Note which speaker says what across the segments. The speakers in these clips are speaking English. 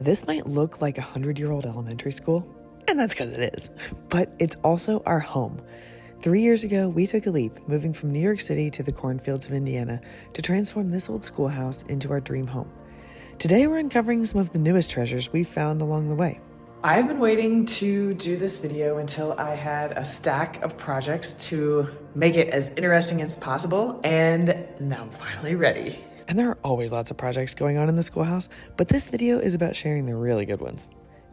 Speaker 1: This might look like a 100-year-old elementary school, and that's because it is, but it's also our home. 3 years ago, we took a leap, moving from New York City to the cornfields of Indiana to transform this old schoolhouse into our dream home. Today, we're uncovering some of the newest treasures we've found along the way. I've been waiting to do this video until I had a stack of projects to make it as interesting as possible, and now I'm finally ready. And there are always lots of projects going on in the schoolhouse, but this video is about sharing the really good ones,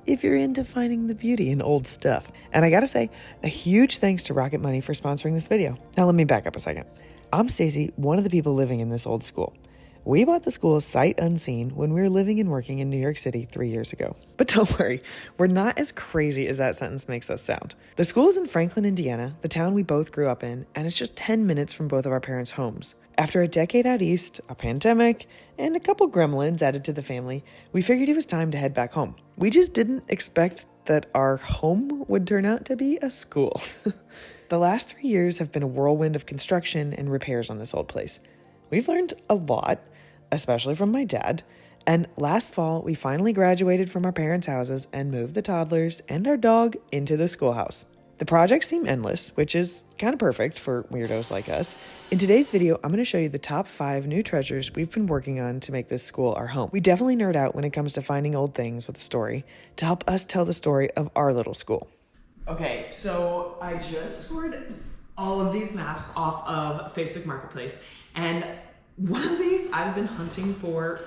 Speaker 1: if you're into finding the beauty in old stuff. And I gotta say, a huge thanks to Rocket Money for sponsoring this video. Now let me back up a second. I'm Stacy, one of the people living in this old school. We bought the school sight unseen when we were living and working in New York City 3 years ago. But don't worry, we're not as crazy as that sentence makes us sound. The school is in Franklin, Indiana, the town we both grew up in, and it's just 10 minutes from both of our parents' homes. After a decade out east, a pandemic, and a couple gremlins added to the family, we figured it was time to head back home. We just didn't expect that our home would turn out to be a school. The last 3 years have been a whirlwind of construction and repairs on this old place. We've learned a lot, especially from my dad, and last fall we finally graduated from our parents' houses and moved the toddlers and our dog into the schoolhouse. The projects seem endless, which is kind of perfect for weirdos like us. In today's video, I'm going to show you the top 5 new treasures we've been working on to make this school our home. We definitely nerd out when it comes to finding old things with a story to help us tell the story of our little school. Okay, so I just scored all of these maps off of Facebook Marketplace, and one of these I've been hunting for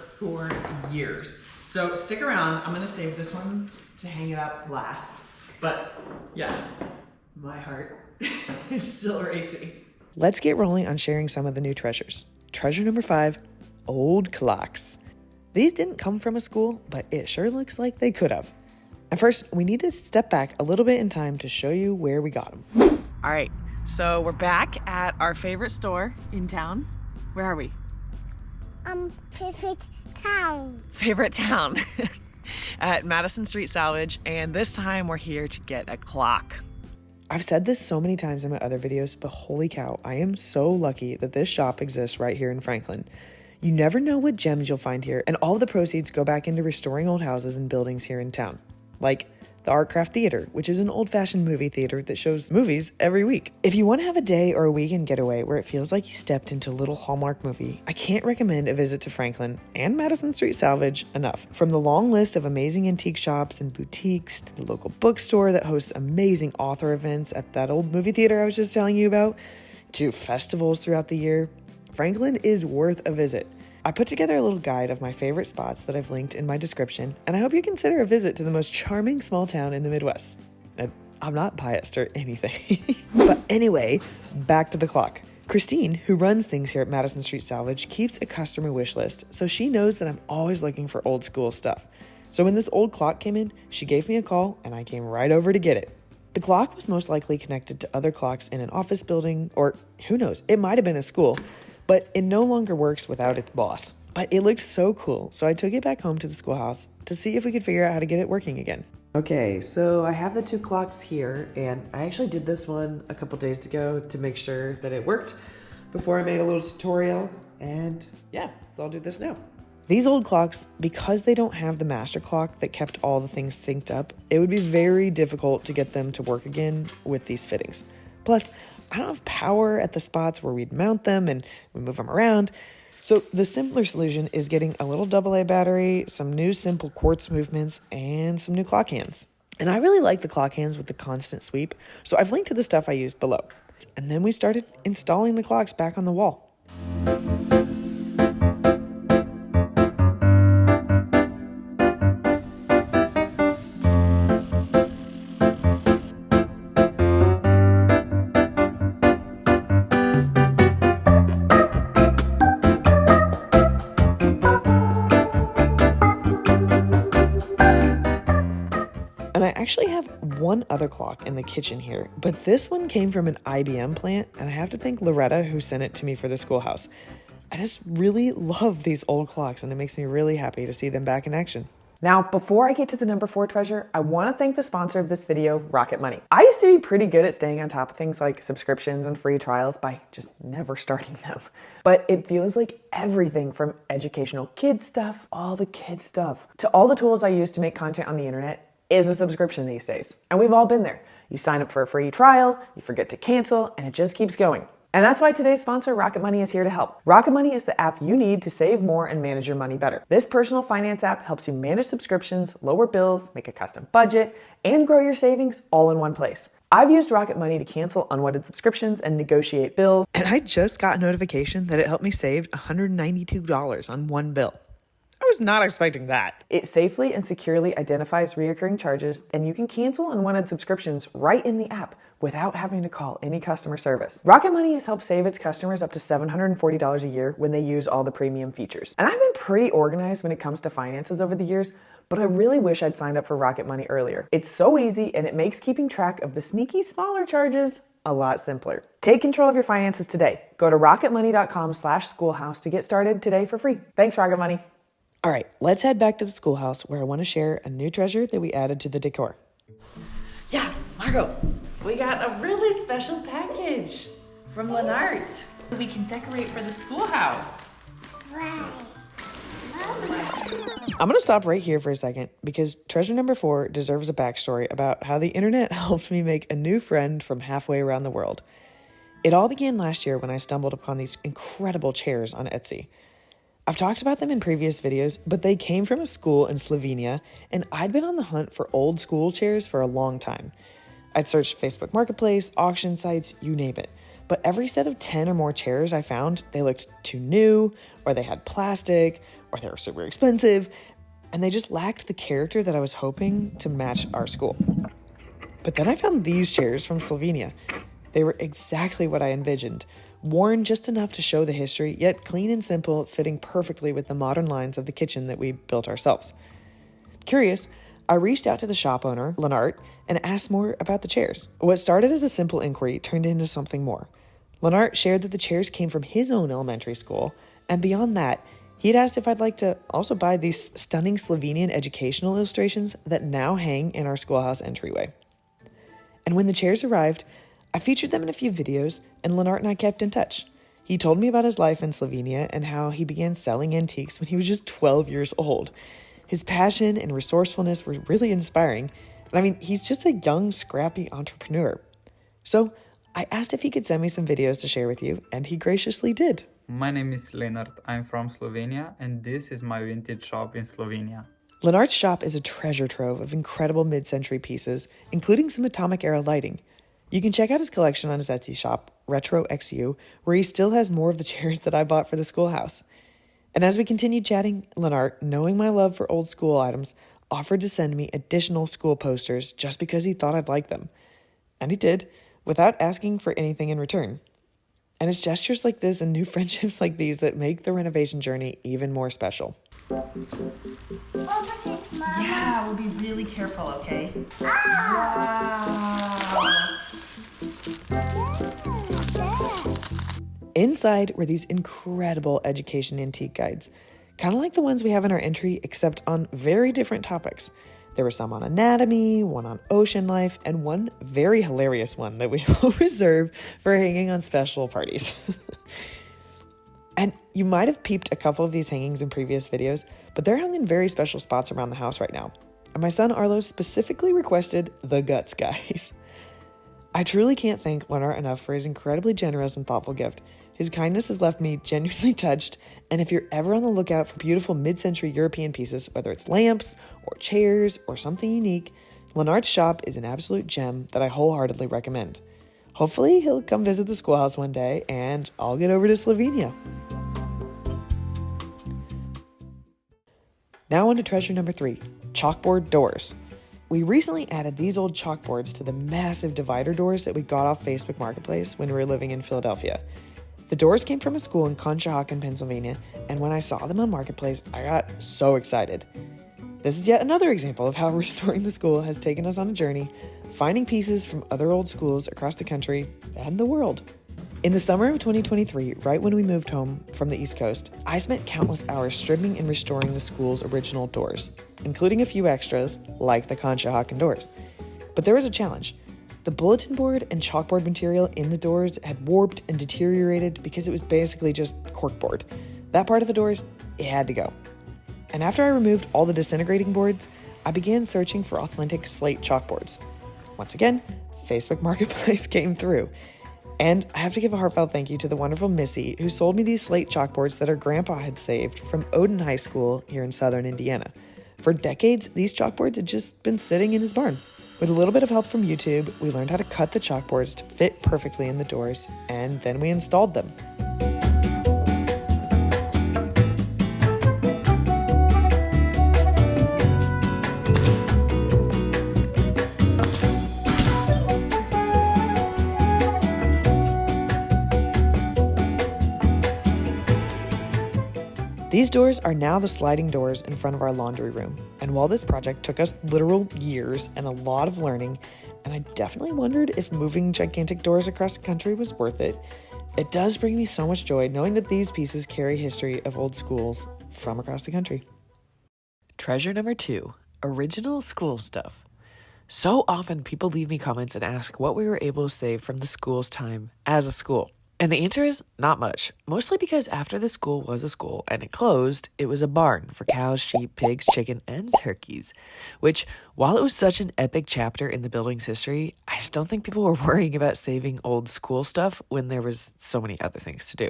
Speaker 1: years. So stick around. I'm going to save this one to hang it up last. But yeah, my heart is still racing. Let's get rolling on sharing some of the new treasures. Treasure number 5, old clocks. These didn't come from a school, but it sure looks like they could have. And first, we need to step back a little bit in time to show you where we got them. All right, so we're back at our favorite store in town. Where are we?
Speaker 2: Favorite town.
Speaker 1: Favorite town. At Madison Street Salvage, and this time we're here to get a clock. I've said this so many times in my other videos, but holy cow, I am so lucky that this shop exists right here in Franklin. You never know what gems you'll find here, and all the proceeds go back into restoring old houses and buildings here in town. Like the Artcraft Theater, which is an old-fashioned movie theater that shows movies every week. If you want to have a day or a weekend getaway where it feels like you stepped into a little Hallmark movie, I can't recommend a visit to Franklin and Madison Street Salvage enough. From the long list of amazing antique shops and boutiques to the local bookstore that hosts amazing author events at that old movie theater I was just telling you about, to festivals throughout the year, Franklin is worth a visit. I put together a little guide of my favorite spots that I've linked in my description, and I hope you consider a visit to the most charming small town in the Midwest. And I'm not biased or anything. But anyway, back to the clock. Christine, who runs things here at Madison Street Salvage, keeps a customer wish list, so she knows that I'm always looking for old school stuff. So when this old clock came in, she gave me a call, and I came right over to get it. The clock was most likely connected to other clocks in an office building, or who knows, it might have been a school. But it no longer works without its boss. But it looked so cool, so I took it back home to the schoolhouse to see if we could figure out how to get it working again. Okay, so I have the 2 clocks here, and I actually did this one a couple days ago to make sure that it worked before I made a little tutorial, and yeah, so I'll do this now. These old clocks, because they don't have the master clock that kept all the things synced up, it would be very difficult to get them to work again with these fittings. Plus, I don't have power at the spots where we'd mount them and we move them around. So the simpler solution is getting a little AA battery, some new simple quartz movements, and some new clock hands. And I really like the clock hands with the constant sweep, so I've linked to the stuff I used below. And then we started installing the clocks back on the wall. And I actually have one other clock in the kitchen here, but this one came from an IBM plant, and I have to thank Loretta who sent it to me for the schoolhouse. I just really love these old clocks, and it makes me really happy to see them back in action. Now, before I get to the number 4 treasure, I want to thank the sponsor of this video, Rocket Money. I used to be pretty good at staying on top of things like subscriptions and free trials by just never starting them. But it feels like everything from educational kids stuff, all the kids stuff, to all the tools I use to make content on the internet is a subscription these days. And we've all been there. You sign up for a free trial, you forget to cancel, and it just keeps going. And that's why today's sponsor, Rocket Money, is here to help. Rocket Money is the app you need to save more and manage your money better. This personal finance app helps you manage subscriptions, lower bills, make a custom budget, and grow your savings all in one place. I've used Rocket Money to cancel unwanted subscriptions and negotiate bills, and I just got a notification that it helped me save $192 on one bill. I was not expecting that. It safely and securely identifies recurring charges, and you can cancel unwanted subscriptions right in the app without having to call any customer service. Rocket Money has helped save its customers up to $740 a year when they use all the premium features. And I've been pretty organized when it comes to finances over the years, but I really wish I'd signed up for Rocket Money earlier. It's so easy, and it makes keeping track of the sneaky smaller charges a lot simpler. Take control of your finances today. Go to rocketmoney.com/schoolhouse to get started today for free. Thanks, Rocket Money. All right, let's head back to the schoolhouse where I want to share a new treasure that we added to the decor.
Speaker 3: Yeah, Margot, we got a really special package from Lennart. We can decorate for the schoolhouse.
Speaker 2: Right.
Speaker 1: I'm going to stop right here for a second because treasure number 4 deserves a backstory about how the internet helped me make a new friend from halfway around the world. It all began last year when I stumbled upon these incredible chairs on Etsy. I've talked about them in previous videos, but they came from a school in Slovenia, and I'd been on the hunt for old school chairs for a long time. I'd searched Facebook Marketplace, auction sites, you name it. But every set of 10 or more chairs I found, they looked too new, or they had plastic, or they were super expensive, and they just lacked the character that I was hoping to match our school. But then I found these chairs from Slovenia. They were exactly what I envisioned. Worn just enough to show the history, yet clean and simple, fitting perfectly with the modern lines of the kitchen that we built ourselves. Curious, I reached out to the shop owner, Lennart, and asked more about the chairs. What started as a simple inquiry turned into something more. Lennart shared that the chairs came from his own elementary school, and beyond that, he'd asked if I'd like to also buy these stunning Slovenian educational illustrations that now hang in our schoolhouse entryway. And when the chairs arrived, I featured them in a few videos, and Lennart and I kept in touch. He told me about his life in Slovenia and how he began selling antiques when he was just 12 years old. His passion and resourcefulness were really inspiring. And I mean, he's just a young, scrappy entrepreneur. So I asked if he could send me some videos to share with you, and he graciously did.
Speaker 4: My name is Lennart. I'm from Slovenia, and this is my vintage shop in Slovenia.
Speaker 1: Lennart's shop is a treasure trove of incredible mid-century pieces, including some atomic-era lighting. You can check out his collection on his Etsy shop, RetroXU, where he still has more of the chairs that I bought for the schoolhouse. And as we continued chatting, Lennart, knowing my love for old school items, offered to send me additional school posters just because he thought I'd like them. And he did, without asking for anything in return. And it's gestures like this and new friendships like these that make the renovation journey even more special.
Speaker 2: Open this, Mama.
Speaker 3: Yeah, we'll be really careful, okay?
Speaker 2: Ah!
Speaker 3: Wow.
Speaker 1: Inside were these incredible education antique guides, kind of like the ones we have in our entry, except on very different topics. There were some on anatomy, one on ocean life, and one very hilarious one that we will reserve for hanging on special parties. And you might have peeped a couple of these hangings in previous videos, but they're hung in very special spots around the house right now. And my son Arlo specifically requested the guts guys. I truly can't thank Lennart enough for his incredibly generous and thoughtful gift. His kindness has left me genuinely touched, and if you're ever on the lookout for beautiful mid-century European pieces, whether it's lamps or chairs or something unique, Lennart's shop is an absolute gem that I wholeheartedly recommend. Hopefully he'll come visit the schoolhouse one day, and I'll get over to Slovenia. Now on to treasure number 3, chalkboard doors. We recently added these old chalkboards to the massive divider doors that we got off Facebook Marketplace when we were living in Philadelphia. The doors came from a school in Conshohocken, Pennsylvania, and when I saw them on Marketplace, I got so excited. This is yet another example of how restoring the school has taken us on a journey, finding pieces from other old schools across the country and the world. In the summer of 2023, right when we moved home from the East Coast, I spent countless hours stripping and restoring the school's original doors, including a few extras like the Conshohocken doors. But there was a challenge. The bulletin board and chalkboard material in the doors had warped and deteriorated because it was basically just corkboard. That part of the doors, it had to go. And after I removed all the disintegrating boards, I began searching for authentic slate chalkboards. Once again, Facebook Marketplace came through. And I have to give a heartfelt thank you to the wonderful Missy who sold me these slate chalkboards that her grandpa had saved from Odin High School here in southern Indiana. For decades, these chalkboards had just been sitting in his barn. With a little bit of help from YouTube, we learned how to cut the chalkboards to fit perfectly in the doors, and then we installed them. These doors are now the sliding doors in front of our laundry room. And while this project took us literal years and a lot of learning, and I definitely wondered if moving gigantic doors across the country was worth it, it does bring me so much joy knowing that these pieces carry history of old schools from across the country. Treasure number 2, original school stuff. So often people leave me comments and ask what we were able to save from the school's time as a school. And the answer is not much, mostly because after the school was a school and it closed, it was a barn for cows, sheep, pigs, chicken, and turkeys. Which, while it was such an epic chapter in the building's history, I just don't think people were worrying about saving old school stuff when there was so many other things to do.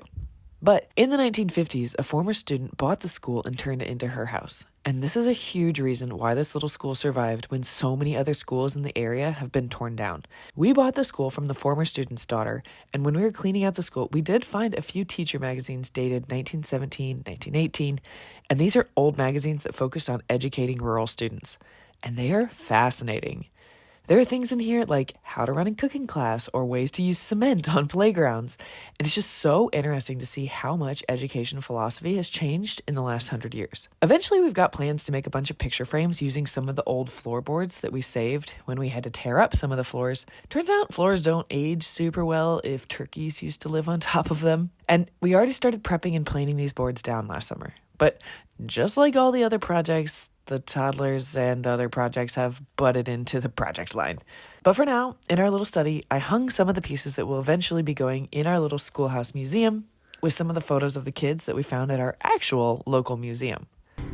Speaker 1: But in the 1950s, a former student bought the school and turned it into her house. And this is a huge reason why this little school survived when so many other schools in the area have been torn down. We bought the school from the former student's daughter, and when we were cleaning out the school, we did find a few teacher magazines dated 1917, 1918, and these are old magazines that focused on educating rural students. And they are fascinating. There are things in here like how to run a cooking class or ways to use cement on playgrounds. And it's just so interesting to see how much education philosophy has changed in the last 100 years. Eventually, we've got plans to make a bunch of picture frames using some of the old floorboards that we saved when we had to tear up some of the floors. Turns out floors don't age super well if turkeys used to live on top of them. And we already started prepping and planing these boards down last summer. But just like all the other projects, the toddlers and other projects have butted into the project line. But for now, in our little study, I hung some of the pieces that will eventually be going in our little schoolhouse museum with some of the photos of the kids that we found at our actual local museum.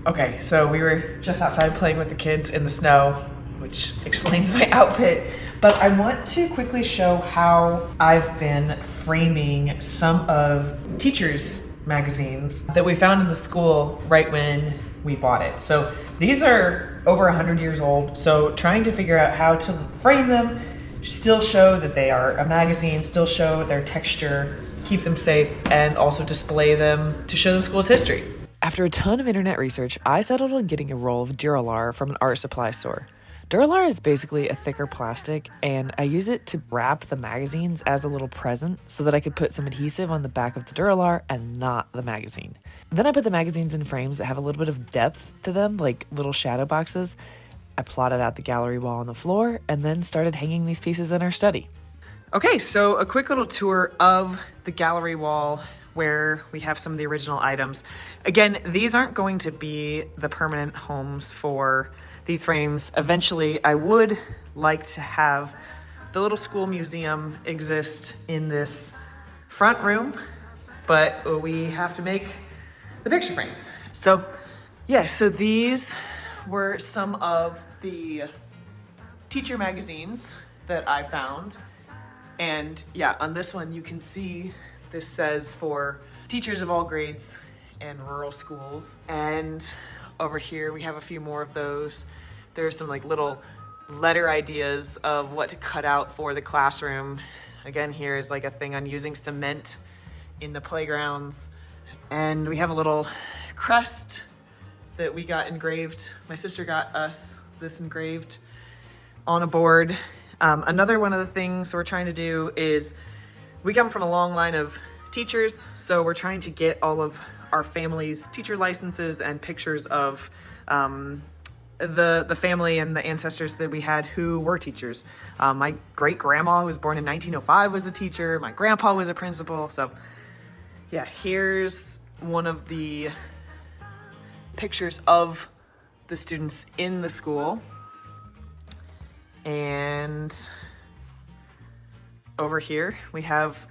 Speaker 1: Okay, so we were just outside playing with the kids in the snow, which explains my outfit. But I want to quickly show how I've been framing some of teachers' magazines that we found in the school right when we bought it. So these are over 100 years old. So trying to figure out how to frame them, still show that they are a magazine, still show their texture, keep them safe, and also display them to show the school's history. After a ton of internet research, I settled on getting a roll of Duralar from an art supply store. Duralar is basically a thicker plastic, and I use it to wrap the magazines as a little present so that I could put some adhesive on the back of the Duralar and not the magazine. Then I put the magazines in frames that have a little bit of depth to them, like little shadow boxes. I plotted out the gallery wall on the floor and then started hanging these pieces in our study. Okay, so a quick little tour of the gallery wall where we have some of the original items. Again, these aren't going to be the permanent homes for these frames. Eventually, I would like to have the little school museum exist in this front room, but we have to make the picture frames. So yeah, so these were some of the teacher magazines that I found. And yeah, on this one, you can see this says for teachers of all grades and rural schools. And over here, we have a few more of those. There's some like little letter ideas of what to cut out for the classroom. Again, here is like a thing on using cement in the playgrounds. And we have a little crest that we got engraved. My sister got us this engraved on a board. Another one of the things we're trying to do is we come from a long line of teachers, so we're trying to get all of our family's teacher licenses and pictures of the family and the ancestors that we had who were teachers. My great-grandma, who was born in 1905, was a teacher. My grandpa was a principal. So yeah, here's one of the pictures of the students in the school. And over here we have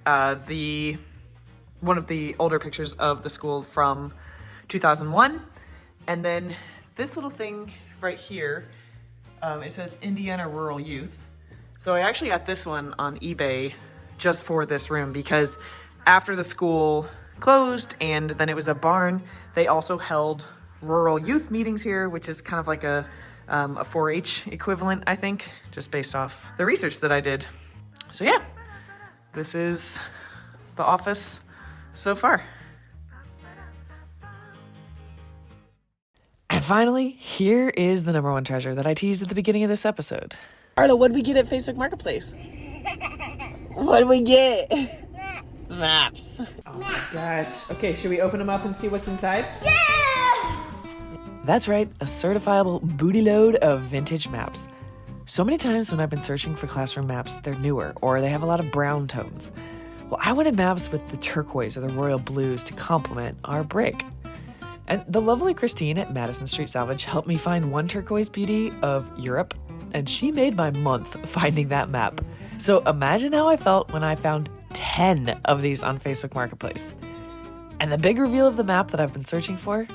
Speaker 1: one of the older pictures of the school from 2001. And then this little thing right here, it says Indiana Rural Youth. So I actually got this one on eBay just for this room because after the school closed and then it was a barn, they also held rural youth meetings here, which is kind of like a 4-H equivalent, I think, just based off the research that I did. So yeah, this is the office so far. And finally, here is the number one treasure that I teased at the beginning of this episode. Arlo, what did we get at Facebook Marketplace? What did we get? Maps. Oh my gosh. Okay, should we open them up and see what's inside?
Speaker 2: Yeah!
Speaker 1: That's right, a certifiable booty load of vintage maps. So many times when I've been searching for classroom maps, they're newer or they have a lot of brown tones. Well, I wanted maps with the turquoise or the royal blues to complement our brick. And the lovely Christine at Madison Street Salvage helped me find one turquoise beauty of Europe, and she made my month finding that map. So imagine how I felt when I found 10 of these on Facebook Marketplace. And the big reveal of the map that I've been searching for?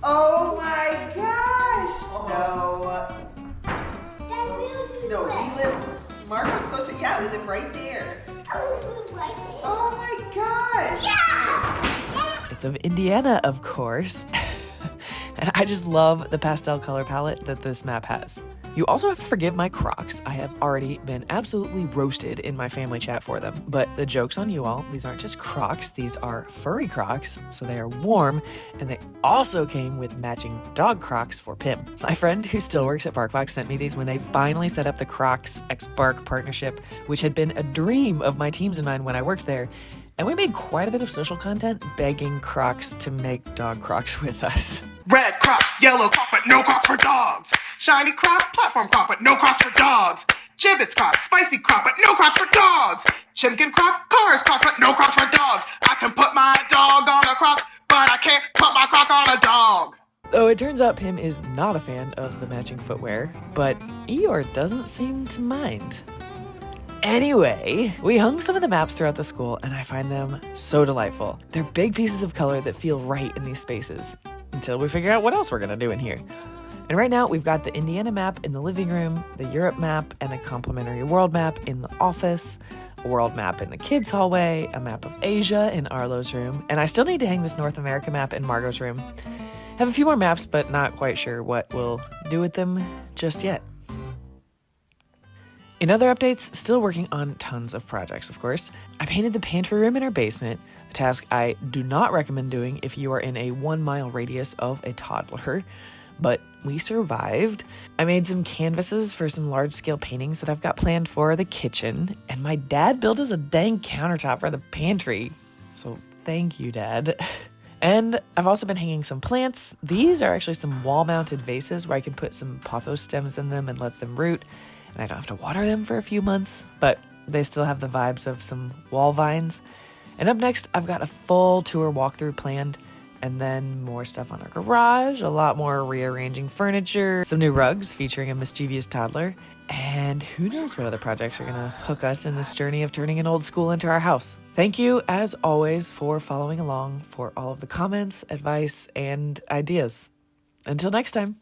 Speaker 3: Oh my gosh! No, we live, Mark was closer. Yeah, we live right there. Oh my gosh!
Speaker 2: Yeah!
Speaker 1: It's of Indiana, of course. And I just love the pastel color palette that this map has. You also have to forgive my Crocs. I have already been absolutely roasted in my family chat for them. But the joke's on you all. These aren't just Crocs. These are furry Crocs, so they are warm. And they also came with matching dog Crocs for Pim. My friend who still works at BarkBox sent me these when they finally set up the Crocs x Bark partnership, which had been a dream of my teams and mine when I worked there. And we made quite a bit of social content begging Crocs to make dog Crocs with us.
Speaker 5: Red Croc, yellow Croc, but no Crocs for dogs. Shiny Croc, platform Croc, but no Crocs for dogs. Gibbets Croc, spicy Croc, but no Crocs for dogs. Chimkin Croc, cars Crocs, but no Crocs for dogs. I can put my dog on a Croc, but I can't put my Croc on a dog.
Speaker 1: Though it turns out Pim is not a fan of the matching footwear, but Eeyore doesn't seem to mind. Anyway, we hung some of the maps throughout the school, and I find them so delightful. They're big pieces of color that feel right in these spaces, until we figure out what else we're gonna do in here. And right now, we've got the Indiana map in the living room, the Europe map, and a complimentary world map in the office, a world map in the kids' hallway, a map of Asia in Arlo's room, and I still need to hang this North America map in Margot's room. Have a few more maps, but not quite sure what we'll do with them just yet. In other updates, still working on tons of projects, of course. I painted the pantry room in our basement, a task I do not recommend doing if you are in a 1-mile radius of a toddler, but we survived. I made some canvases for some large-scale paintings that I've got planned for the kitchen, and my dad built us a dang countertop for the pantry, so thank you, Dad. And I've also been hanging some plants. These are actually some wall-mounted vases where I can put some pothos stems in them and let them root, and I don't have to water them for a few months, but they still have the vibes of some wall vines. And up next, I've got a full tour walkthrough planned, and then more stuff on our garage, a lot more rearranging furniture, some new rugs featuring a mischievous toddler, and who knows what other projects are gonna hook us in this journey of turning an old school into our house. Thank you, as always, for following along, for all of the comments, advice, and ideas. Until next time.